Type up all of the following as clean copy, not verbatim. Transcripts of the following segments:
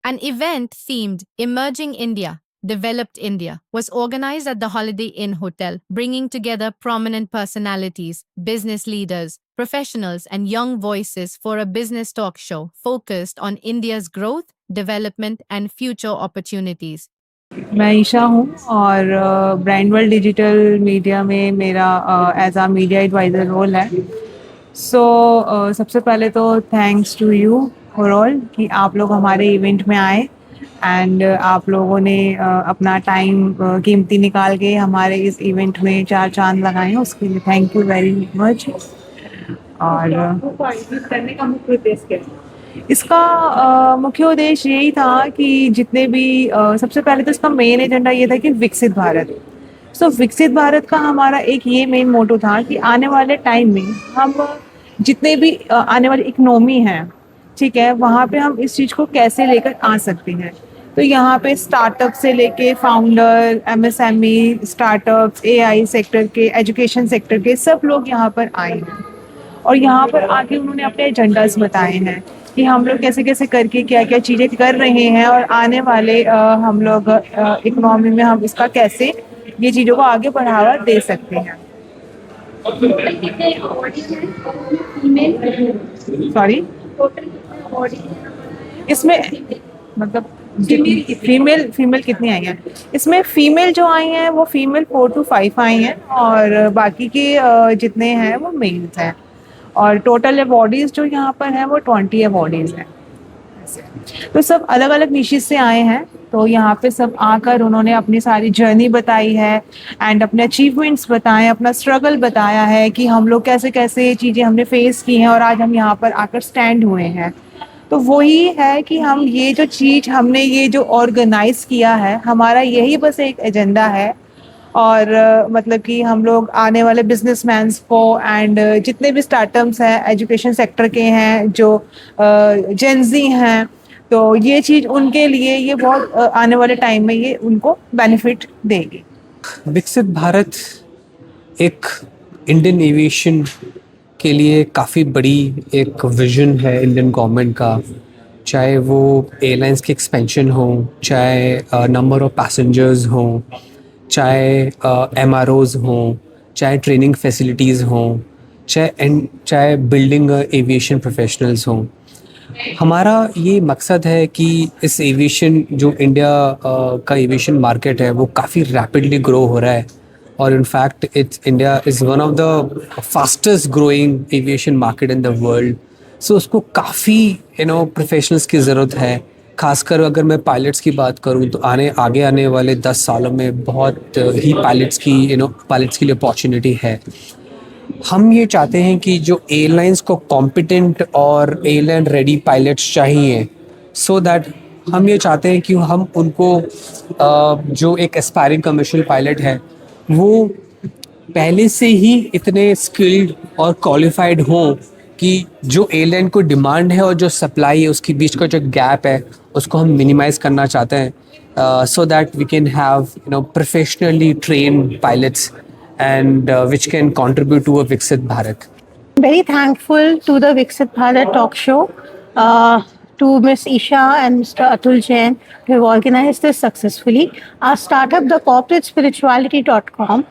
An event themed Emerging India, Developed India was organized at the Holiday Inn Hotel, bringing together prominent personalities, business leaders, professionals, and young voices for a business talk show focused on India's growth, development, and future opportunities. मैं ईशा हूँ और brand world digital media में मेरा as a media adviser role है। सबसे पहले तो thanks to you for all कि आप लोग हमारे इवेंट में आए एंड आप लोगों ने अपना टाइम कीमती निकाल के हमारे इस इवेंट में चार चांद लगाए हैं, उसके लिए थैंक यू वेरी मच। और करने का मुख्य उद्देश्य क्या है? इसका मुख्य उद्देश्य यही था कि जितने भी सबसे पहले तो इसका मेन एजेंडा ये था कि विकसित भारत। विकसित भारत का हमारा एक ये मेन मोटो था कि आने वाले टाइम में हम जितने भी आने वाली इकोनॉमी है, ठीक है, वहाँ पे हम इस चीज़ को कैसे लेकर आ सकते हैं। तो यहाँ पे स्टार्टअप से लेके founder, MSME, startups, AI sector के, एजुकेशन सेक्टर के सब लोग यहाँ पर आए हैं और यहाँ पर आके उन्होंने अपने एजेंडास बताए हैं कि हम लोग कैसे कैसे करके क्या क्या चीज़ें कर रहे हैं और आने वाले हम लोग इकोनॉमी में हम इसका कैसे ये चीज़ों को आगे बढ़ावा दे सकते हैं। सॉरी, इसमें मतलब फीमेल फीमेल कितनी आई हैं? इसमें फीमेल जो आई हैं वो फीमेल 4 to 5 आई हैं और बाकी के जितने हैं वो मेल्स हैं और टोटल अवॉर्डीज़ जो यहाँ पर हैं वो 20 अवॉर्डीज़ हैं। तो सब अलग अलग निशेस से आए हैं, तो यहाँ पे सब आकर उन्होंने अपनी सारी जर्नी बताई है एंड अपने अचीवमेंट्स बताए, अपना स्ट्रगल बताया है कि हम लोग कैसे कैसे ये चीज़ें हमने फेस की हैं और आज हम यहाँ पर आकर स्टैंड हुए हैं। तो वही है कि हम ये जो चीज़ हमने ये जो ऑर्गेनाइज किया है, हमारा यही बस एक एजेंडा है और मतलब कि हम लोग आने वाले बिजनेसमैन्स को एंड जितने भी स्टार्टअप्स हैं, एजुकेशन सेक्टर के हैं, जो जेंजी हैं, तो ये चीज़ उनके लिए ये बहुत आने वाले टाइम में ये उनको बेनिफिट देगी। विकसित भारत एक इंडियन एविएशन के लिए काफ़ी बड़ी एक विजन है इंडियन गवर्नमेंट का, चाहे वो एयरलाइंस की एक्सपेंशन हो, चाहे नंबर ऑफ पैसेंजर्स हों, चाहे MROs हों, चाहे ट्रेनिंग फैसिलिटीज़ हों, चाहे बिल्डिंग एविएशन प्रोफेशनल्स हों। हमारा ये मकसद है कि इस एविएशन जो इंडिया का एविएशन मार्केट है वो काफ़ी रैपिडली ग्रो हो रहा है और in fact India is one of the fastest growing aviation market in the world. So उसको काफ़ी प्रोफेशनल्स की ज़रूरत है। खासकर अगर मैं पायलट्स की बात करूं तो आगे आने वाले 10 सालों में बहुत ही पायलट्स के लिए अपॉर्चुनिटी है। हम ये चाहते हैं कि जो एयरलाइंस को कॉम्पिटेंट और एयरलाइन रेडी पायलट्स चाहिए, सो दैट हम ये चाहते हैं कि हम उनको जो एक एस्पायरिंग कमर्शियल पायलट है वो पहले से ही इतने स्किल्ड और क्वालिफाइड हों कि जो एयरलाइन को डिमांड है और जो सप्लाई है उसके बीच का जो गैप है उसको हम मिनिमाइज करना चाहते हैं, so that we can have professionally trained pilots and which can contribute to a Viksit Bharat. Very thankful to the Viksit Bharat talk show, to Ms. Isha and Mr. Atul Jain who have organized this successfully. Our startup, the corporatespirituality.com,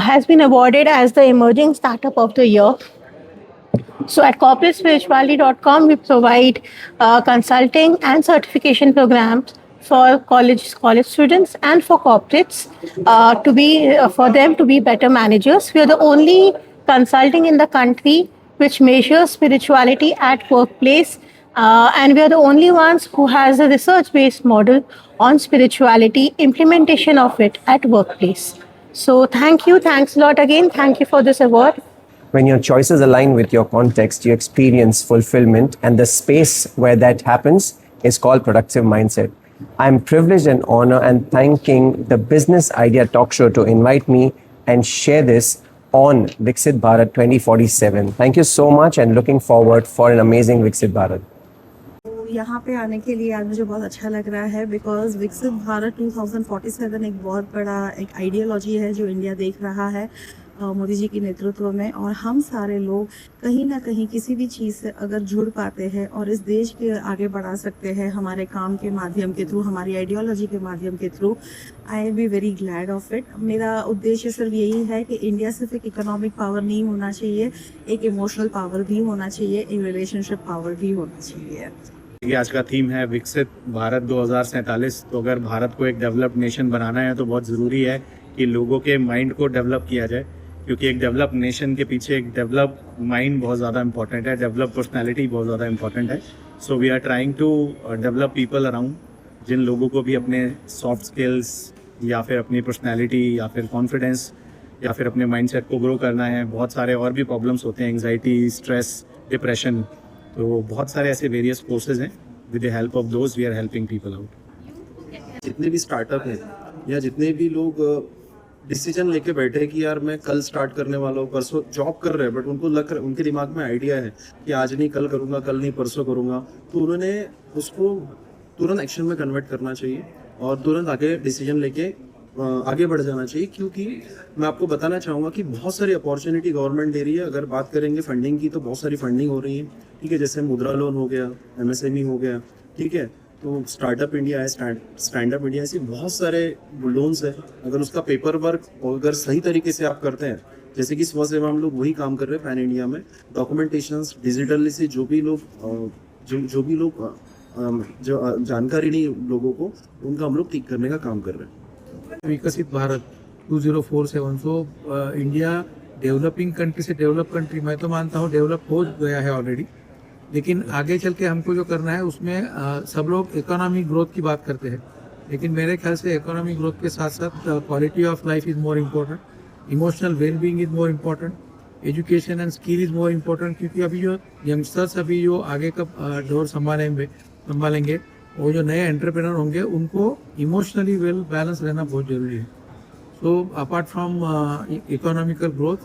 has been awarded as the emerging startup of the year. So at corporatespirituality.com, we provide consulting and certification programs for college students and for corporates for them to be better managers. We are the only consulting in the country which measures spirituality at workplace, and we are the only ones who has a research-based model on spirituality, implementation of it at workplace. So thanks a lot again. Thank you for this award. When your choices align with your context, you experience fulfillment, and the space where that happens is called productive mindset. I'm privileged and honored and thanking the Business Idea Talk Show to invite me and share this on Viksit Bharat 2047. Thank you so much and looking forward for an amazing Viksit Bharat. यहाँ पे आने के लिए आज मुझे बहुत अच्छा लग रहा है बिकॉज विकसित भारत 2047 एक बहुत बड़ा एक आइडियोलॉजी है जो इंडिया देख रहा है मोदी जी के नेतृत्व में, और हम सारे लोग कहीं ना कहीं किसी भी चीज़ से अगर जुड़ पाते हैं और इस देश के आगे बढ़ा सकते हैं हमारे काम के माध्यम के थ्रू, हमारी आइडियोलॉजी के माध्यम के through, I be very glad of it. मेरा उद्देश्य सिर्फ यही है कि इंडिया सिर्फ एक इकोनॉमिक पावर नहीं होना चाहिए, एक इमोशनल पावर भी होना चाहिए, एक रिलेशनशिप पावर भी होना चाहिए। ये आज का थीम है विकसित भारत 2047। तो अगर भारत को एक डेवलप्ड नेशन बनाना है तो बहुत ज़रूरी है कि लोगों के माइंड को डेवलप किया जाए, क्योंकि एक डेवलप नेशन के पीछे एक डेवलप माइंड बहुत ज़्यादा इंपॉर्टेंट है, डेवलप पर्सनैलिटी बहुत ज़्यादा इंपॉर्टेंट है। So we are trying to develop people around, जिन लोगों को भी अपने सॉफ्ट स्किल्स या फिर अपनी पर्सनैलिटी या फिर कॉन्फिडेंस या फिर अपने माइंडसेट को ग्रो करना है। बहुत सारे और भी प्रॉब्लम्स होते हैं, एंग्जाइटी, स्ट्रेस, डिप्रेशन, तो बहुत सारे ऐसे वेरियस कोर्सेज हैं। With the help of those we are helping people out. जितने भी स्टार्टअप हैं या जितने भी लोग डिसीजन लेके बैठे हैं कि यार मैं कल स्टार्ट करने वाला हूँ, परसों जॉब कर रहे हैं, बट उनको लग रहा, उनके दिमाग में आइडिया है कि आज नहीं कल करूँगा, कल नहीं परसों करूँगा, तो उन्होंने उसको तुरंत एक्शन में कन्वर्ट करना चाहिए और तुरंत आगे डिसीजन लेके आगे बढ़ जाना चाहिए। क्योंकि मैं आपको बताना चाहूँगा कि बहुत सारी अपॉर्चुनिटी गवर्नमेंट दे रही है। अगर बात करेंगे फंडिंग की तो बहुत सारी फंडिंग हो रही है, ठीक है, जैसे मुद्रा लोन हो गया, MSME हो गया, ठीक है, तो स्टार्टअप इंडिया है, स्टैंड अप इंडिया, ऐसे बहुत सारे लोन्स है। अगर उसका पेपर वर्क अगर सही तरीके से आप करते हैं, जैसे कि स्वयं सेवा हम लोग वही काम कर रहे हैं पैन इंडिया में, डॉक्यूमेंटेशन डिजिटली से जो भी लोग जो जानकारी नहीं लोगों को, उनका हम लोग ठीक करने का काम कर रहे हैं। विकसित Bharat 2047, so India developing country से डेवलप कंट्री, मैं तो मानता हूँ डेवलप हो गया है ऑलरेडी, लेकिन आगे चल के हमको जो करना है उसमें सब लोग इकोनॉमिक ग्रोथ की बात करते हैं, लेकिन मेरे ख्याल से इकोनॉमिक ग्रोथ के साथ साथ quality of life is more important, emotional wellbeing is more important, education and skill is more important. क्योंकि अभी जो यंगस्टर्स अभी जो आगे का दौर संभालेंगे, वो जो नए एंटरप्रेन्योर होंगे, उनको इमोशनली वेल बैलेंस रहना बहुत ज़रूरी है। So apart from economical growth,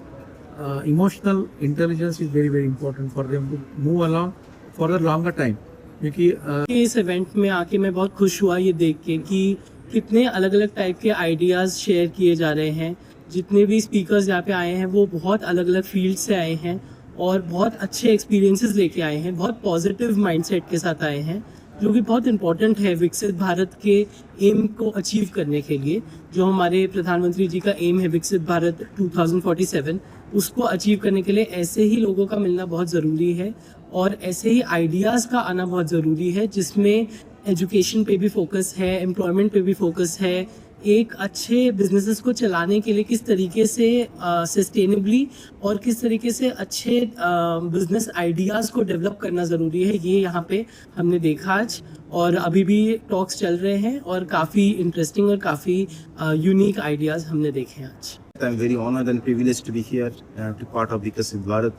emotional intelligence is very very important for them to move along for the longer time. क्योंकि इस इवेंट में आके मैं बहुत खुश हुआ ये देख के कि कितने अलग अलग टाइप के आइडियाज़ शेयर किए जा रहे हैं। जितने भी स्पीकर्स यहाँ पे आए हैं वो बहुत अलग अलग फील्ड से आए हैं और बहुत अच्छे एक्सपीरियंसेस लेके आए हैं, बहुत पॉजिटिव माइंडसेट के साथ आए हैं, जो कि बहुत इम्पोर्टेंट है विकसित भारत के एम को अचीव करने के लिए। जो हमारे प्रधानमंत्री जी का एम है विकसित भारत 2047, उसको अचीव करने के लिए ऐसे ही लोगों का मिलना बहुत ज़रूरी है और ऐसे ही आइडियाज़ का आना बहुत ज़रूरी है, जिसमें एजुकेशन पे भी फोकस है, एम्प्लॉयमेंट पे भी फोकस है। एक अच्छे बिजनेसेस को चलाने के लिए किस तरीके से सस्टेनेबली और किस तरीके से अच्छे बिजनेस आइडियाज़ को डेवलप करना ज़रूरी है, ये यहाँ पे हमने देखा आज। और अभी भी टॉक्स चल रहे हैं और काफ़ी इंटरेस्टिंग और काफ़ी यूनिक आइडियाज़ हमने देखे हैं आज। I'm very honored and privileged to be here, to part of Vikasit Bharat,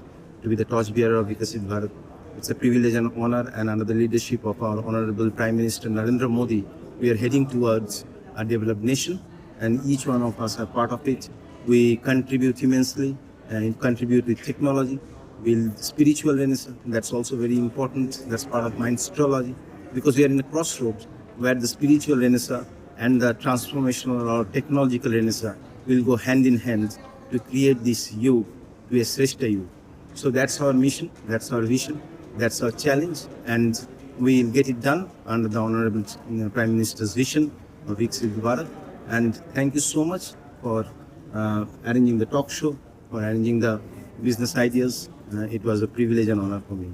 to be the torchbearer of Vikasit Bharat. It's a privilege and honor, and under the leadership of our Honorable Prime Minister Narendra Modi, we are heading towards a developed nation, and each one of us are part of it. We contribute immensely and contribute with technology, with spiritual renaissance. That's also very important. That's part of my astrology, because we are in a crossroads where the spiritual renaissance and the transformational or technological renaissance will go hand in hand to create this youth, to a Sreshta youth. So that's our mission, that's our vision, that's our challenge, and we'll get it done under the Honorable Prime Minister's vision of Viksit Bharat. And thank you so much for arranging the talk show, for arranging the business ideas. It was a privilege and honor for me.